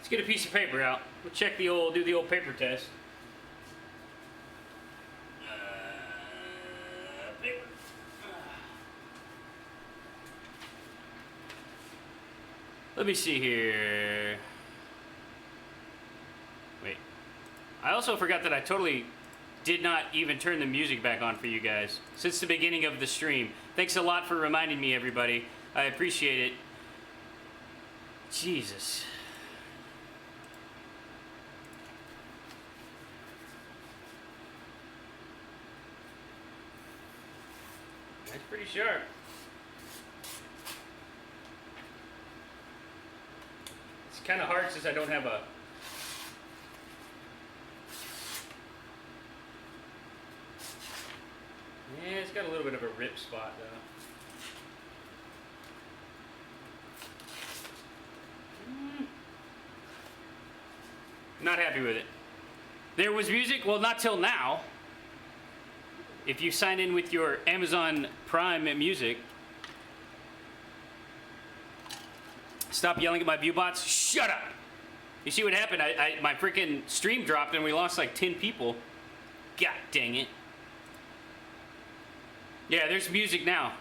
Let's get a piece of paper out. We'll check the old, do the old paper test. Paper. Let me see here. Wait. I also forgot that I totally did not even turn the music back on for you guys since the beginning of the stream. Thanks a lot for reminding me, everybody. I appreciate it. Jesus. That's pretty sharp. It's kind of hard since I don't have a... Yeah, it's got a little bit of a rip spot though. Not happy with it. There was music, well, not till now. If you sign in with your Amazon Prime Music. Stop yelling at my view bots. Shut up! You see what happened? My freaking stream dropped and we lost like 10 people. God dang it. Yeah, there's music now.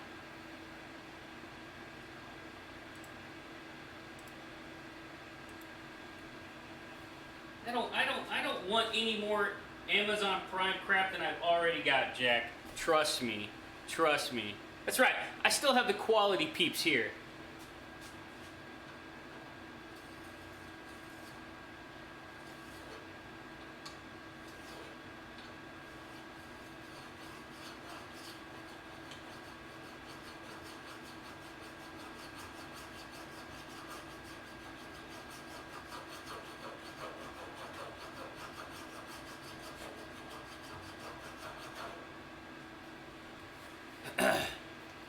I don't want any more Amazon Prime crap than I've already got, Jack. Trust me. Trust me. That's right. I still have the quality peeps here.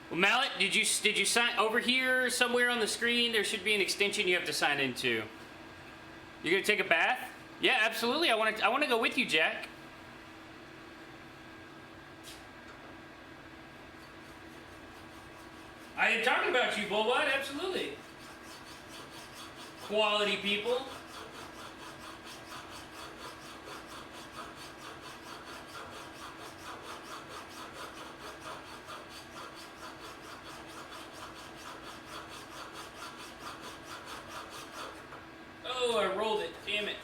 Well, Mallet, did you sign over here somewhere on the screen? There should be an extension you have to sign into. You're gonna take a bath? Yeah, absolutely. I want to go with you, Jack. I am talking about you, Bullwhite. Absolutely. Quality people. Oh, I rolled it. Damn it.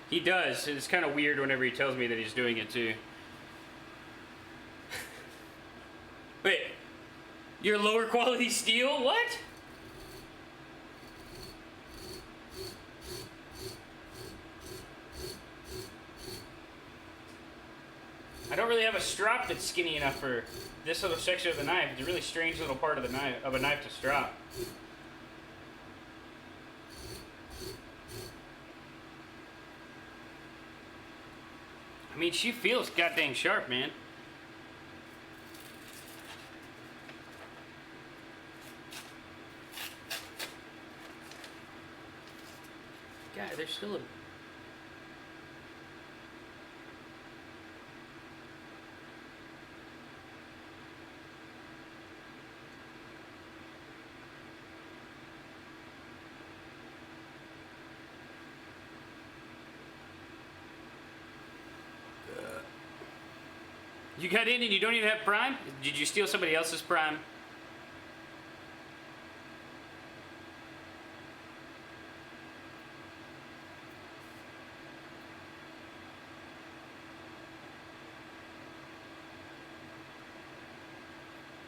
He does, and it's kind of weird whenever he tells me that he's doing it too. Wait, your lower quality steel? What? I don't really have a strop that's skinny enough for this little section of the knife. It's a really strange little part of the knife, of a knife to strop. I mean, she feels goddamn sharp, man. God, there's still a... You got in and you don't even have Prime? Did you steal somebody else's Prime?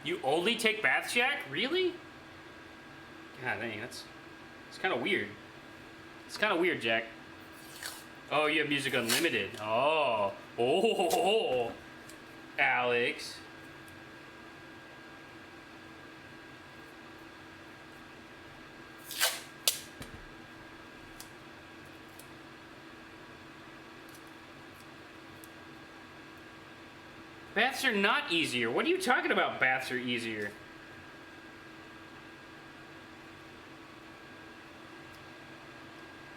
You only take baths, Jack? Really? God dang, it's kind of weird. It's kind of weird, Jack. Oh, you have Music Unlimited. Oh. Oh. Alex. Baths are not easier. What are you talking about? Baths are easier.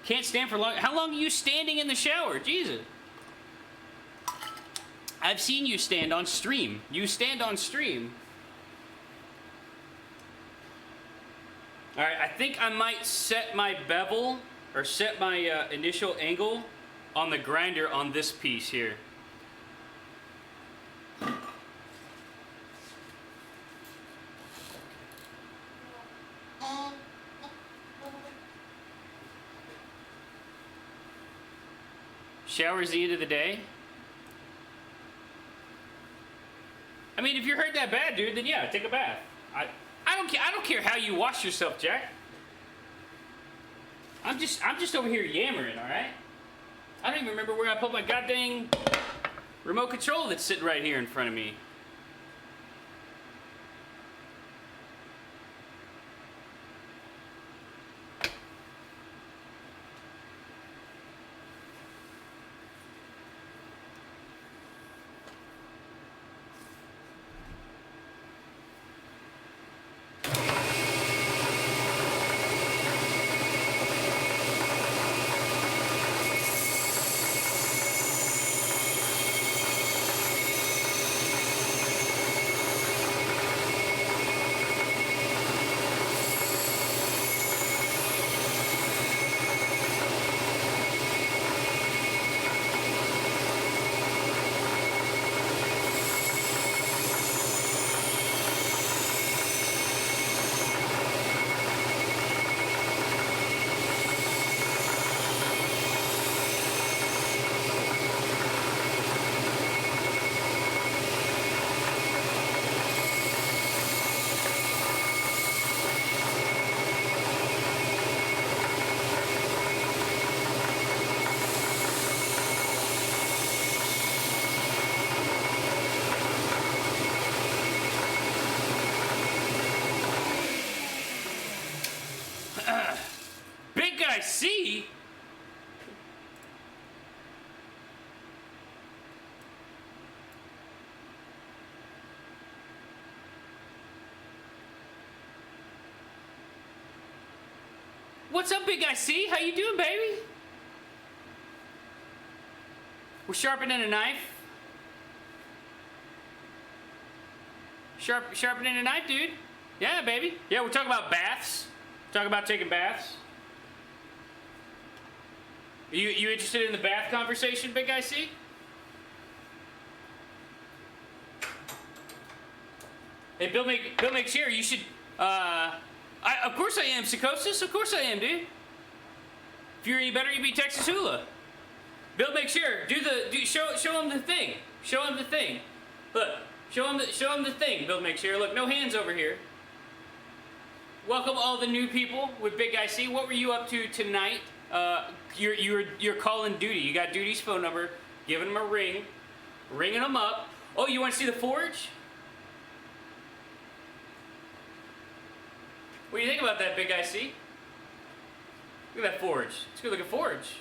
Can't stand for long. How long are you standing in the shower? Jesus. I've seen you stand on stream. You stand on stream. All right, I think I might set my bevel or set my initial angle on the grinder on this piece here. Shower's the end of the day. I mean, if you're hurt that bad, dude, then yeah, take a bath. I don't care how you wash yourself, Jack. I'm just over here yammering, all right? I don't even remember where I put my goddamn remote control that's sitting right here in front of me. I see. What's up, big guy C? How you doing, baby? We're sharpening a knife. Sharpening a knife, dude. Yeah, baby. Yeah, we're talking about baths. Talking about taking baths. You interested in the bath conversation, big guy C? Hey, Bill McShare, you should. Of course I am, Psychosis. Of course I am, dude. If you're any better, you be Texas Hula. Bill McShare, show him the thing. Show him the thing. Look, show him the thing. Bill McShare. Look, no hands over here. Welcome all the new people with Big Guy C. What were you up to tonight? You're calling Duty. You got Duty's phone number. Giving him a ring, ringing him up. Oh, you want to see the forge? What do you think about that, Big Guy C? Look at that forge. Let's go look at forge.